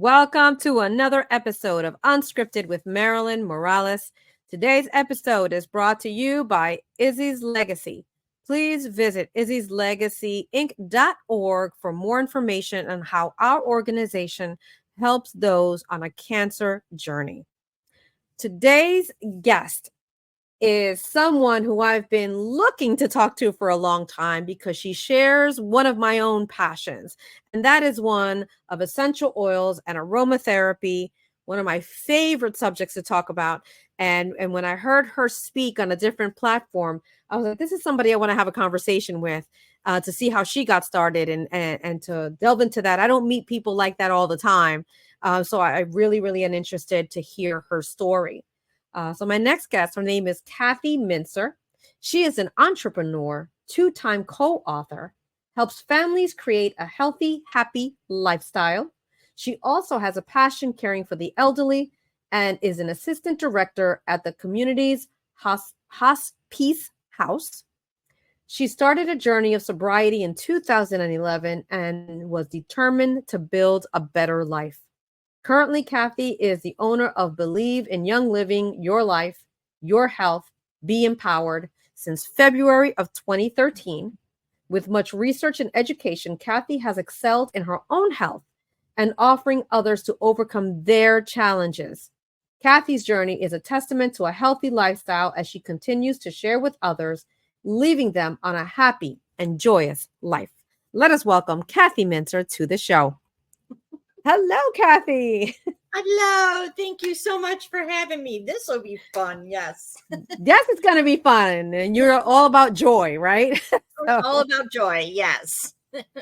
Welcome to another episode of Unscripted with Marilyn Morales. Today's episode is brought to you by Izzy's Legacy. Please visit izzyslegacyinc.org for more information on how our organization helps those on a cancer journey. Today's guest is someone who I've been looking to talk to for a long time because she shares one of my own passions, and that is one of essential oils and aromatherapy, one of my favorite subjects to talk about. And when I heard her speak on a different platform, I was like, this is somebody I want to have a conversation with to see how she got started and to delve into that. I don't meet people like that all the time. So I really am interested to hear her story. So my next guest, her name is Kathy Mincer. She is an entrepreneur, two-time co-author, helps families create a healthy, happy lifestyle. She also has a passion caring for the elderly and is an assistant director at the community's Hospeace House. She started a journey of sobriety in 2011 and was determined to build a better life. Currently, Kathy is the owner of Believe in Young Living, Your Life, Your Health, Be Empowered since February of 2013. With much research and education, Kathy has excelled in her own health and offering others to overcome their challenges. Kathy's journey is a testament to a healthy lifestyle as she continues to share with others, leaving them on a happy and joyous life. Let us welcome Kathy Mincer to the show. Hello, Kathy. Hello. Thank you so much for having me. This will be fun. Yes. Yes, it's going to be fun. And you're all about joy, right? All about joy. Yes.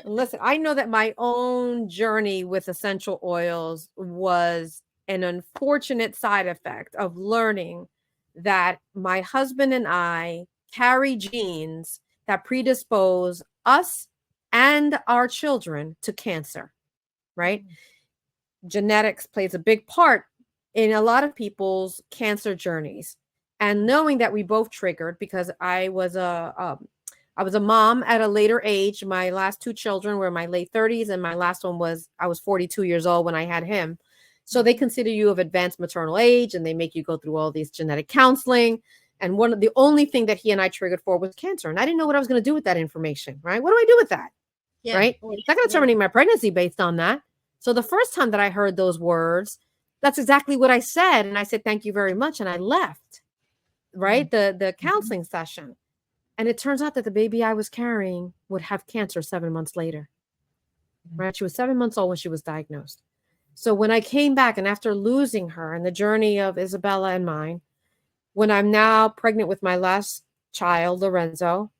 Listen, I know that my own journey with essential oils was an unfortunate side effect of learning that my husband and I carry genes that predispose us and our children to cancer, right? Genetics plays a big part in a lot of people's cancer journeys. And knowing that we both triggered, because I was a mom at a later age. My last two children were in my late 30s, and my last one I was 42 years old when I had him. So they consider you of advanced maternal age, and they make you go through all these genetic counseling. And the only thing that he and I triggered for was cancer. And I didn't know what I was going to do with that information, right? What do I do with that? Yeah. Right? It's not going to terminate my pregnancy based on that. So the first time that I heard those words, that's exactly what I said. And I said, thank you very much. And I left, right? The counseling session. And it turns out that the baby I was carrying would have cancer 7 months later, right? She was 7 months old when she was diagnosed. So when I came back and after losing her and the journey of Isabella and mine, when I'm now pregnant with my last child, Lorenzo,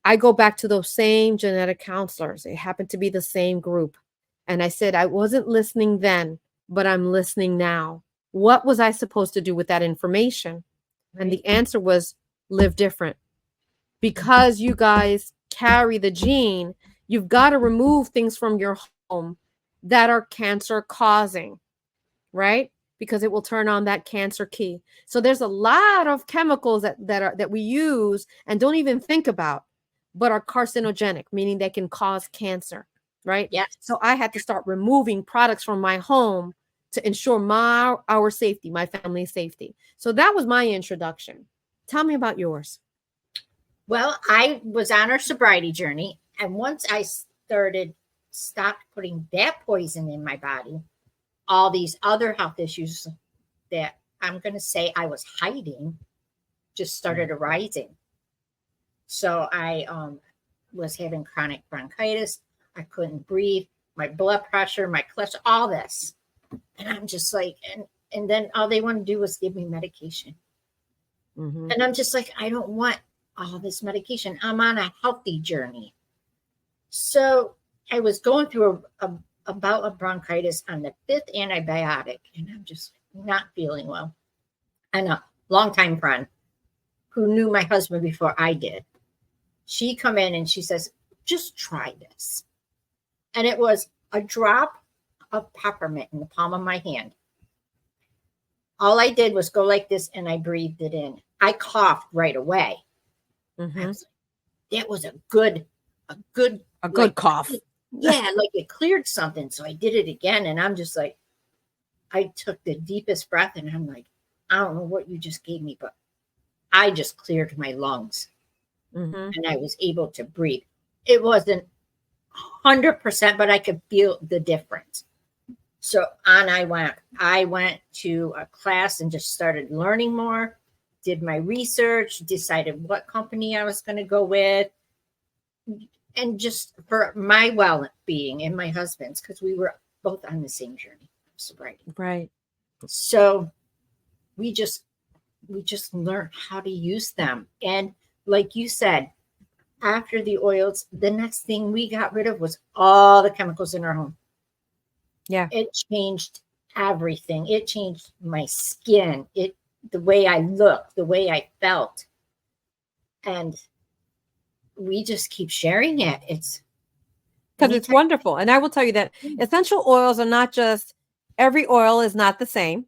I go back to those same genetic counselors. It happened to be the same group. And I said, I wasn't listening then, but I'm listening now. What was I supposed to do with that information? Right. And the answer was live different. Because you guys carry the gene, you've got to remove things from your home that are cancer causing, right? Because it will turn on that cancer key. So there's a lot of chemicals that we use and don't even think about, but are carcinogenic, meaning they can cause cancer. Right? Yeah. So I had to start removing products from my home to ensure our safety, my family's safety. So that was my introduction. Tell me about yours. Well, I was on our sobriety journey. And once I stopped putting that poison in my body, all these other health issues that I'm going to say I was hiding just started arising. So I was having chronic bronchitis. I couldn't breathe, my blood pressure, my cholesterol, all this. And I'm just like, and then all they want to do was give me medication. Mm-hmm. And I'm just like, I don't want all this medication. I'm on a healthy journey. So I was going through a bout of bronchitis on the 5th antibiotic, and I'm just not feeling well. And a longtime friend who knew my husband before I did, she come in and she says, just try this. And it was a drop of peppermint in the palm of my hand. All I did was go like this and I breathed it in. I coughed right away. Mm-hmm. That was a good cough. Yeah, like it cleared something. So I did it again and I'm just like, I took the deepest breath and I'm like, I don't know what you just gave me, but I just cleared my lungs and I was able to breathe. It wasn't 100%, but I could feel the difference. So on I went. I went to a class and just started learning more, did my research, decided what company I was going to go with, and just for my well-being and my husband's, because we were both on the same journey of sobriety. Right. So we just learned how to use them. And like you said, after the oils, the next thing we got rid of was all the chemicals in our home. Yeah. It changed everything. It changed my skin, the way I looked, the way I felt. And we just keep sharing it. It's because it's wonderful. And I will tell you that essential oils are not just, every oil is not the same,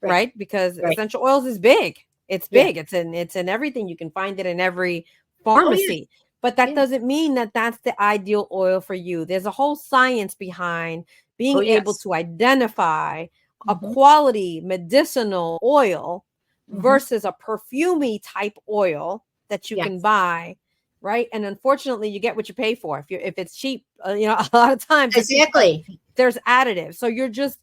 right? Because essential oils is big. It's big. It's in everything. You can find it in every pharmacy. But that doesn't mean that that's the ideal oil for you. There's a whole science behind being able to identify a quality medicinal oil versus a perfumey type oil that you can buy, right? And unfortunately, you get what you pay for. If it's cheap, a lot of times there's additives. So you're just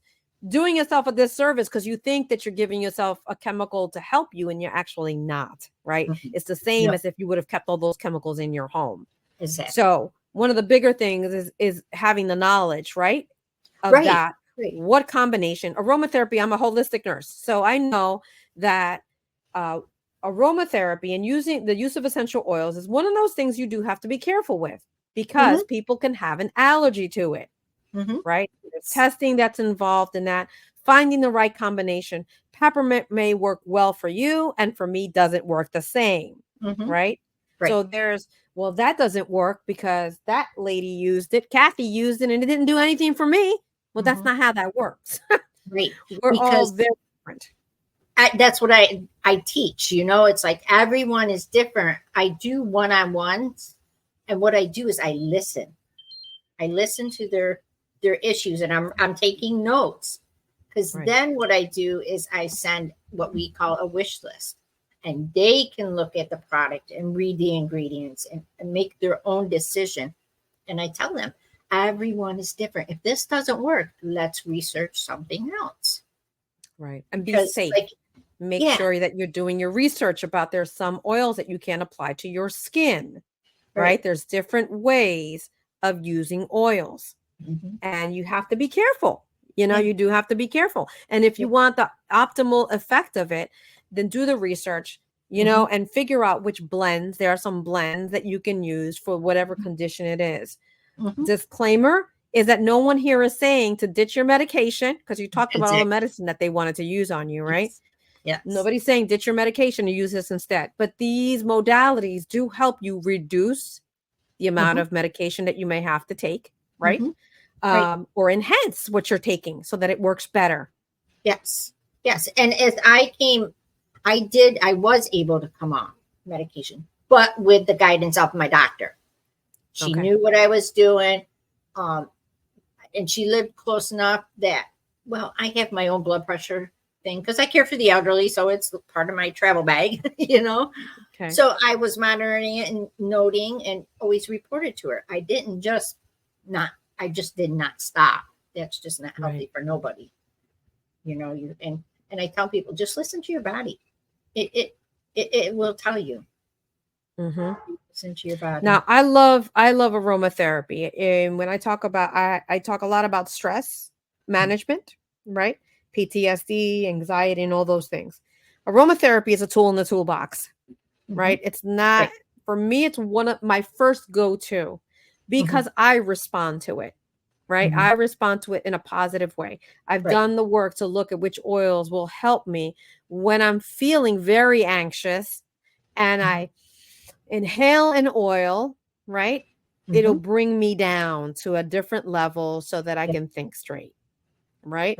doing yourself a disservice because you think that you're giving yourself a chemical to help you, and you're actually not, right? It's the same as if you would have kept all those chemicals in your home. Exactly. So one of the bigger things is having the knowledge, right? Of that. What combination? Aromatherapy, I'm a holistic nurse. So I know that aromatherapy and the use of essential oils is one of those things you do have to be careful with, because people can have an allergy to it, right? There's testing that's involved in that, finding the right combination. Peppermint may work well for you, and for me doesn't work the same, right? So that doesn't work because that lady used it, Kathy used it, and it didn't do anything for me. Well, that's not how that works. We're all very different. That's what I teach. It's like everyone is different. I do one-on-ones, and what I do is I listen. I listen to their issues, and I'm taking notes, because then what I do is I send what we call a wish list, and they can look at the product and read the ingredients and make their own decision. And I tell them, everyone is different. If this doesn't work, let's research something else. Right. And be safe. Make sure that you're doing your research about there's some oils that you can apply to your skin, right? There's different ways of using oils, and you have to be careful. You do have to be careful. And if you want the optimal effect of it, then do the research, and figure out which blends. There are some blends that you can use for whatever condition it is. Disclaimer is that no one here is saying to ditch your medication, because you talked about all the medicine that they wanted to use on you, right? Yes. Nobody's saying ditch your medication and use this instead. But these modalities do help you reduce the amount of medication that you may have to take, right? Or enhance what you're taking so that it works better. Yes. And as I was able to come off medication, but with the guidance of my doctor. She knew what I was doing. And she lived close enough that, well, I have my own blood pressure thing because I care for the elderly. So it's part of my travel bag, So I was monitoring it and noting and always reported to her. I just did not stop. That's just not healthy for nobody. And I tell people, just listen to your body. It will tell you. Listen to your body. Now, I love aromatherapy. And when I talk about, I talk a lot about stress management, right? PTSD, anxiety, and all those things. Aromatherapy is a tool in the toolbox, right? It's not, for me, it's one of my first go-to because I respond to it, right? I respond to it in a positive way. I've done the work to look at which oils will help me when I'm feeling very anxious, and I inhale an oil, right? It'll bring me down to a different level so that I can think straight, right?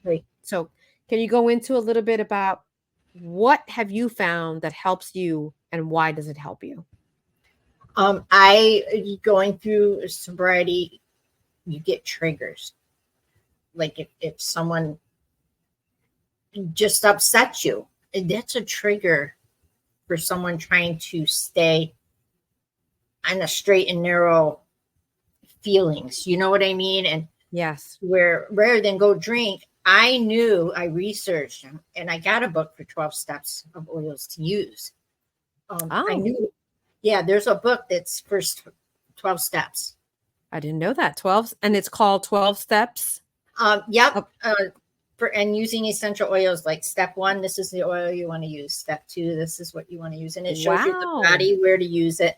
Right. So can you go into a little bit about what have you found that helps you, and why does it help you? Going through sobriety, you get triggers. Like if someone just upset you. And that's a trigger for someone trying to stay on a straight and narrow feelings. You know what I mean? And Yes. where rather than go drink, I knew, I researched, and I got a book for 12 steps of oils to use. I Oh, knew, yeah, there's a book that's first 12 steps. I didn't know that. 12, and it's called 12 Steps. Yep. Oh, And using essential oils, like step 1, this is the oil you want to use. Step 2, this is what you want to use. And it shows you the wow. body where to use it.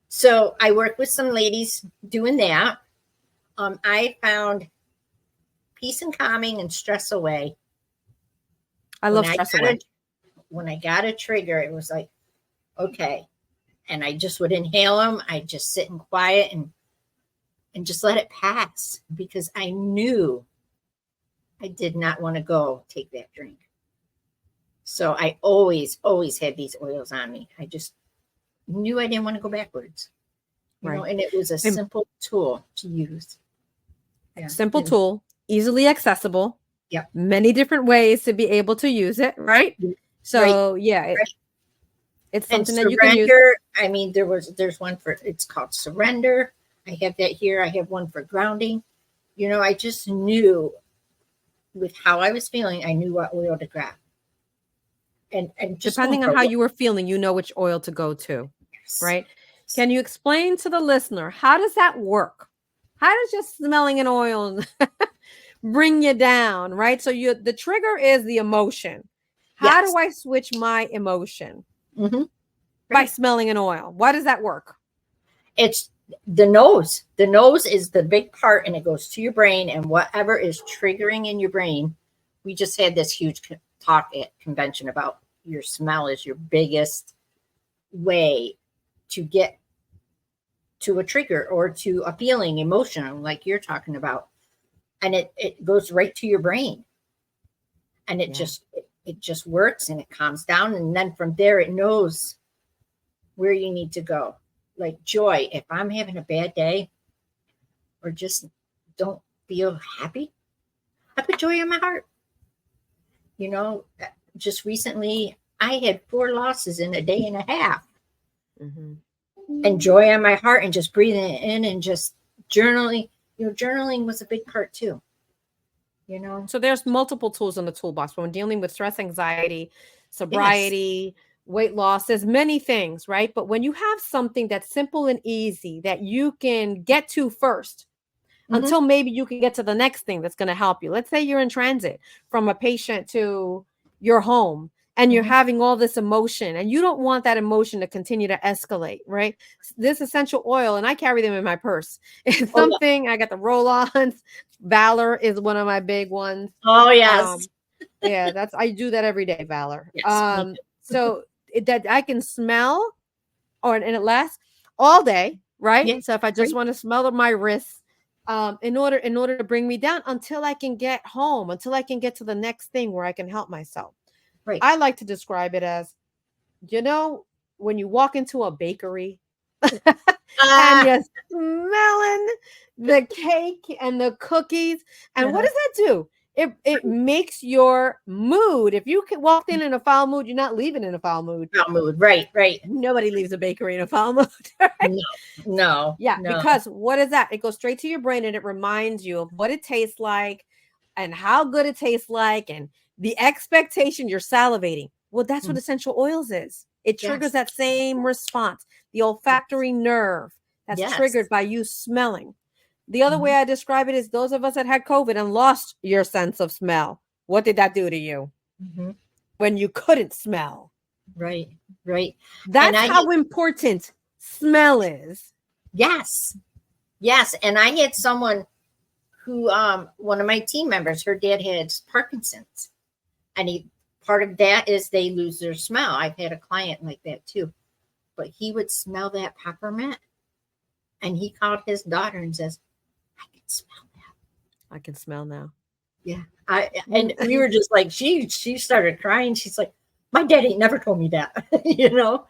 So I work with some ladies doing that. I found peace and calming and stress away. I love stress away. When I got a trigger, it was like, okay. And I just would inhale them. I just sit in quiet and just let it pass, because I knew I did not want to go take that drink. So I always had these oils on me. I just knew I didn't want to go backwards. You know, and it was a simple tool to use. Yeah. Simple tool, easily accessible. Yeah. Many different ways to be able to use it, right? So yeah, it's something that you can use. I mean, there's one for, it's called Surrender. I have that here. I have one for grounding. You know, I just knew with how I was feeling, I knew what oil to grab. And just depending on how you were feeling, you know which oil to go to, right? Can you explain to the listener, how does that work? How does just smelling an oil bring you down, right? So the trigger is the emotion. How do I switch my emotion? By smelling an oil. Why does that work? It's the nose. The nose is the big part, and it goes to your brain, and whatever is triggering in your brain. We just had this huge talk at convention about your smell is your biggest way to get to a trigger or to a feeling, emotion, like you're talking about. And it goes right to your brain. And it just works, and it calms down. And then from there, it knows where you need to go. Like joy, if I'm having a bad day or just don't feel happy, I put joy in my heart. You know, just recently I had 4 losses in a day and a half. And joy on my heart, and just breathing it in, and just journaling. You know, journaling was a big part too. You know, so there's multiple tools in the toolbox when dealing with stress, anxiety, sobriety, weight loss. There's many things, right? But when you have something that's simple and easy that you can get to first, until maybe you can get to the next thing that's going to help you. Let's say you're in transit from a patient to your home, and you're having all this emotion, and you don't want that emotion to continue to escalate, right? This essential oil, and I carry them in my purse. It's something, I got the roll-ons. Valor is one of my big ones. Oh, yes. Yeah, I do that every day, Valor. Yes, so that I can smell, and it lasts all day, right? Yeah, so if I just want to smell my wrists, in order to bring me down until I can get home, until I can get to the next thing where I can help myself. Right. I like to describe it as, you know, when you walk into a bakery and you're smelling the cake and the cookies, and what does that do? It makes your mood. If you walked in a foul mood, you're not leaving in a foul mood. Foul mood, right. Nobody leaves a bakery in a foul mood. Right? No. Yeah, because what is that? It goes straight to your brain, and it reminds you of what it tastes like and how good it tastes like, and the expectation. You're salivating. Well, that's what essential oils is. It triggers that same response, the olfactory nerve that's triggered by you smelling. The other way I describe it is those of us that had COVID and lost your sense of smell. What did that do to you when you couldn't smell? Right. That's how important smell is. Yes. And I had someone who, one of my team members, her dad had Parkinson's, and part of that is they lose their smell. I've had a client like that too, but he would smell that peppermint, and he called his daughter and says, I can smell that. I can smell now. Yeah. And we were just like, she started crying. She's like, my daddy never told me that, you know?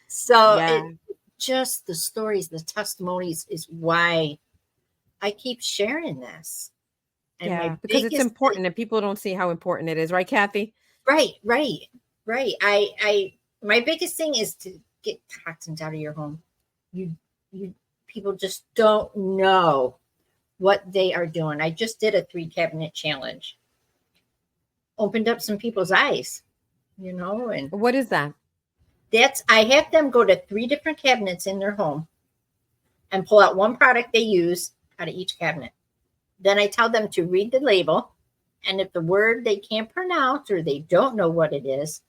So just the stories, the testimonies is why I keep sharing this. And my Yeah, because it's biggest important and people don't see how important it is, right, Kathy? right, right, right. My biggest thing is to get toxins out of your home. You you people just don't know what they are doing. I just did a 3 cabinet challenge. Opened up some people's eyes, and What is that? I have them go to 3 different cabinets in their home and pull out one product they use out of each cabinet. Then I tell them to read the label, and if the word they can't pronounce or they don't know what it is,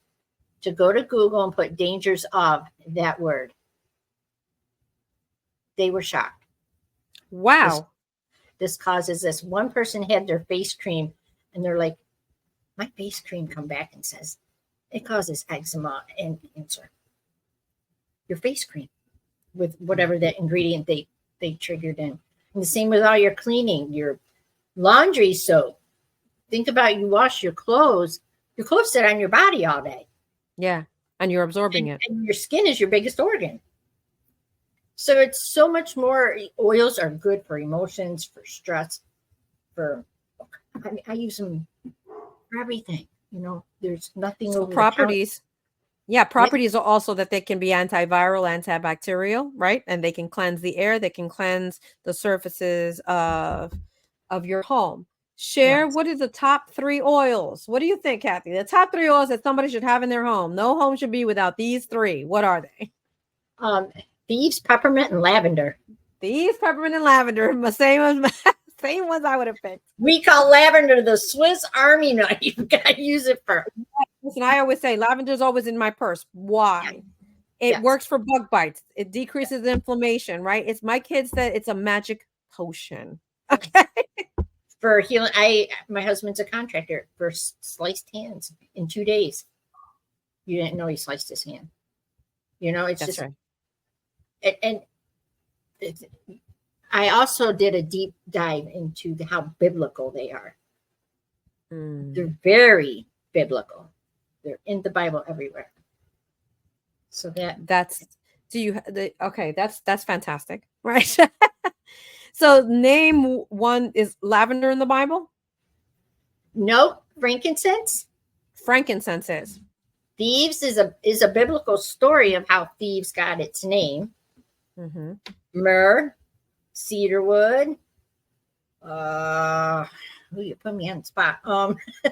to go to Google and put dangers of that word. They were shocked. This Wow. this causes this. One person had their face cream, and they're like, "My face cream come back and says it causes eczema and cancer." Your face cream with whatever that ingredient they triggered in. And the same with all your cleaning, your laundry soap. Think about you wash your clothes sit on your body all day. Yeah. And you're absorbing it. And your skin is your biggest organ. So it's so much more. Oils are good for emotions, for stress, I use them for everything. There's nothing So over the counter. properties. Yeah, properties are also that they can be antiviral, antibacterial, right? And they can cleanse the air, they can cleanse the surfaces of your home. Share Yes. what are the top 3 oils? What do you think, Kathy? The top 3 oils that somebody should have in their home. No home should be without these 3. What are they? Thieves, peppermint, and lavender. These peppermint and lavender, same ones I would have picked. We call lavender the Swiss Army knife. You gotta use it for. Listen, I always say lavender's always in my purse. Why? It Yes. works for bug bites. It decreases inflammation, right? It's my kids said it's a magic potion. Okay. For healing. My husband's a contractor for sliced hands in 2 days. You didn't know he sliced his hand. It's That's just right. and I also did a deep dive into how biblical they are. They're very biblical. They're in the Bible everywhere. So that's fantastic, right? So name one. Is lavender in the Bible? Nope. Frankincense. Frankincense is. Thieves is a biblical story of how thieves got its name. Mm-hmm. Myrrh, cedarwood. You put me on the spot.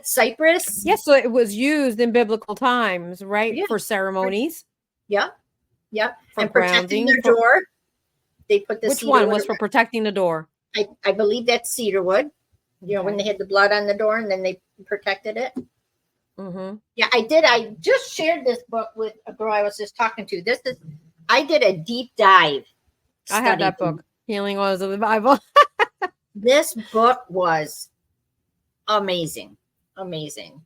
Cypress. Yes, so it was used in biblical times, right? Yeah. For ceremonies. Yep. For And protecting grounding, their door. They put the which one was for protecting the door? I believe that's cedarwood. When they had the blood on the door and then they protected it. Mm-hmm. Yeah, I did. I just shared this book with a girl I was just talking to. I did a deep dive. I have that book, Healing Oils of the Bible. This book was amazing.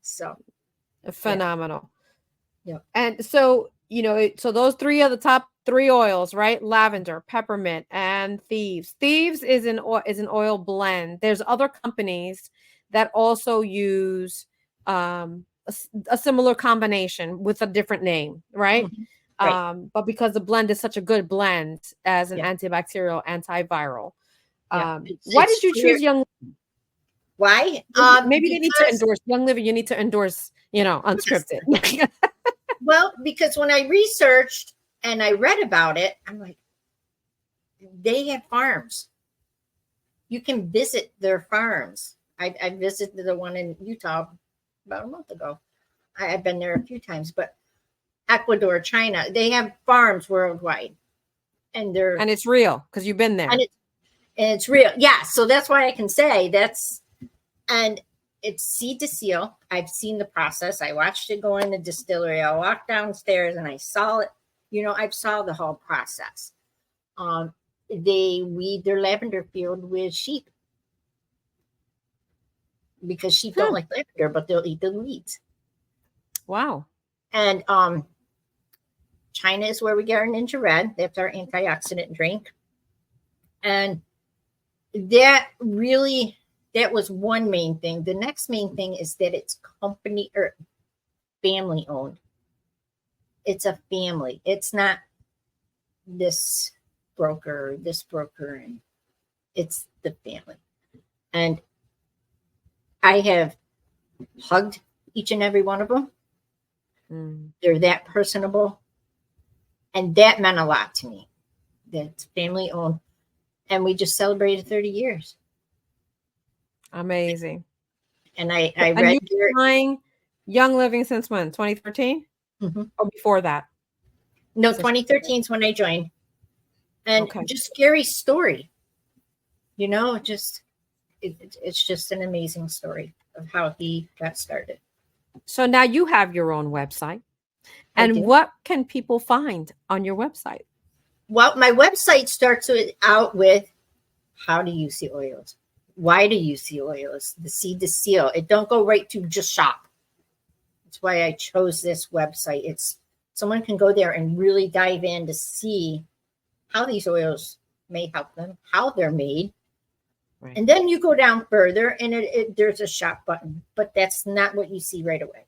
So phenomenal. Yeah. And so, so those 3 are the top 3 oils, right? Lavender, peppermint, and Thieves. Thieves is an oil blend. There's other companies that also use a similar combination with a different name, right? Mm-hmm. Right. But because the blend is such a good blend as an antibacterial, antiviral. Why did you choose Young? Why? Maybe they need to endorse Young Living. You need to endorse, unscripted. Well, because when I researched and I read about it, I'm like, they have farms. You can visit their farms. I visited the one in Utah about a month ago. I've been there a few times, but Ecuador, China, they have farms worldwide. And it's real because you've been there. And it's real. Yeah. So that's why I can say and it's seed to seal. I've seen the process. I watched it go in the distillery. I walked downstairs and I saw it. I saw the whole process. They weed their lavender field with sheep because sheep don't like lavender, but they'll eat the weeds. Wow. And China is where we get our Ninja Red. That's our antioxidant drink. And that was one main thing. The next main thing is that it's company or family owned. It's a family. It's not this broker, and it's the family. And I have hugged each and every one of them. They're that personable. And that meant a lot to me. That's family owned. And we just celebrated 30 years. Amazing. And I And read you've been trying Young Living since when? 2013? Or before that? No, 2013 is when I joined. And Okay. just Gary's story. You know, just it's just an amazing story of how he got started. So now you have your own website. And what can people find on your website? Well, my website starts out with how to use the oils. Why to use the oils, the seed to seal. It don't go right to just shop. That's why I chose this website. It's someone can go there and really dive in to see how these oils may help them, how they're made. Right. And then you go down further and there's a shop button, but that's not what you see right away.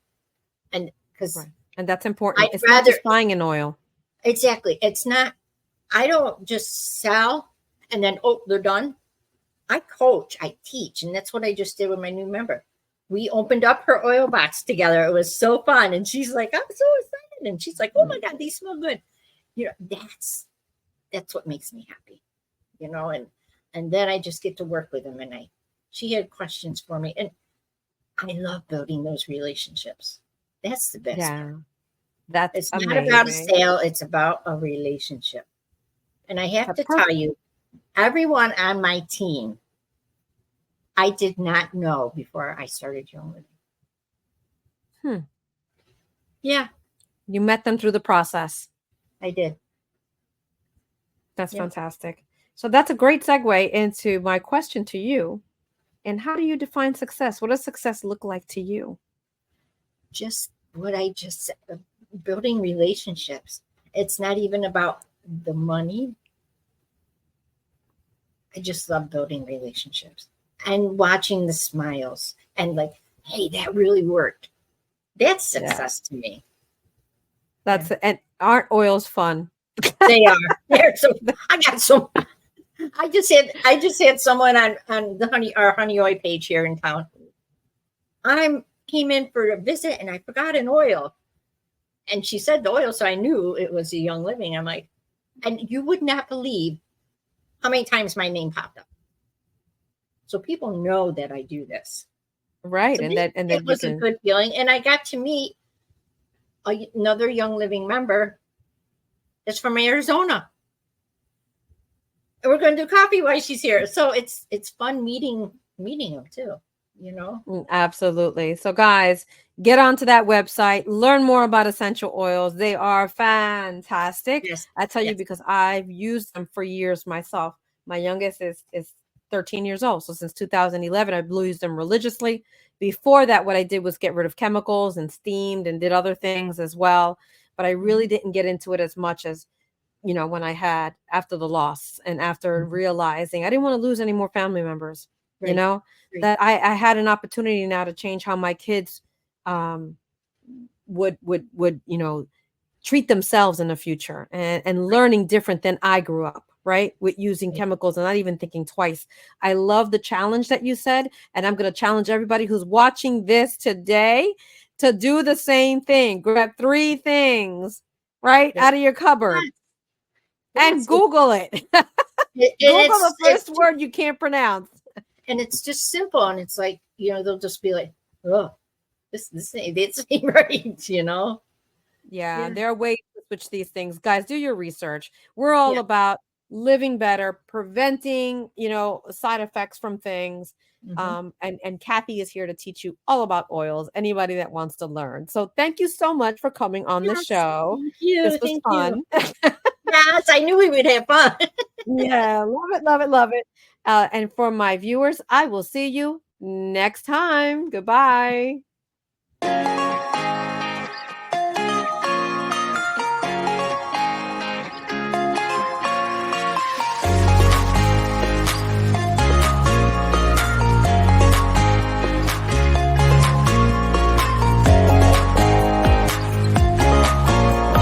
And because and that's important. It's not just buying an oil. Exactly. It's not, I don't just sell and then, oh, they're done. I coach, I teach, and that's what I just did with my new member. We opened up her oil box together. It was so fun. And she's like, I'm so excited. And she's like, oh my God, these smell good. You know, that's what makes me happy, you know, and then I just get to work with them. And she had questions for me. And I love building those relationships. That's the best. Yeah. That's it's amazing. Not about a sale. It's about a relationship. And I have to tell you, everyone on my team, I did not know before I started Young Living. Yeah. You met them through the process. I did. That's fantastic. So that's a great segue into my question to you. And how do you define success? What does success look like to you? Just what I just said, building relationships. It's not even about the money. I just love building relationships and watching the smiles and like, hey, that really worked. That's success to me. That's and aren't oils fun? They are. They're so. I got some. I just had someone on our honey oil page here in town. I came in for a visit and I forgot an oil, and she said the oil, so I knew it was a Young Living. I'm like, and you would not believe how many times my name popped up. So people know that I do this, right? So and that was a good feeling, and I got to meet another Young Living member. It's from Arizona. And we're going to do coffee while she's here. So it's fun meeting them too, you know? Absolutely. So guys, get onto that website, learn more about essential oils. They are fantastic. Yes. I tell you, because I've used them for years myself. My youngest is 13 years old. So since 2011, I've used them religiously. Before that, what I did was get rid of chemicals and steamed and did other things as well. But I really didn't get into it as much as, you know, when I had after the loss and after realizing I didn't want to lose any more family members, you know, that I had an opportunity now to change how my kids would, you know, treat themselves in the future and learning different than I grew up, right? With using chemicals and not even thinking twice. I love the challenge that you said, and I'm going to challenge everybody who's watching this today to do the same thing. Grab 3 things, right, out of your cupboard and Google it. Google the first word you can't pronounce. And it's just simple. And it's like, you know, they'll just be like, oh, this ain't right, you know? Yeah, there are ways to switch these things. Guys, do your research. We're all about living better, preventing, you know, side effects from things. And Kathy is here to teach you all about oils, anybody that wants to learn. So thank you so much for coming on the show. Thank you. This was fun. Yes, I knew we would have fun. Yeah, love it, love it, love it. And for my viewers, I will see you next time. Goodbye.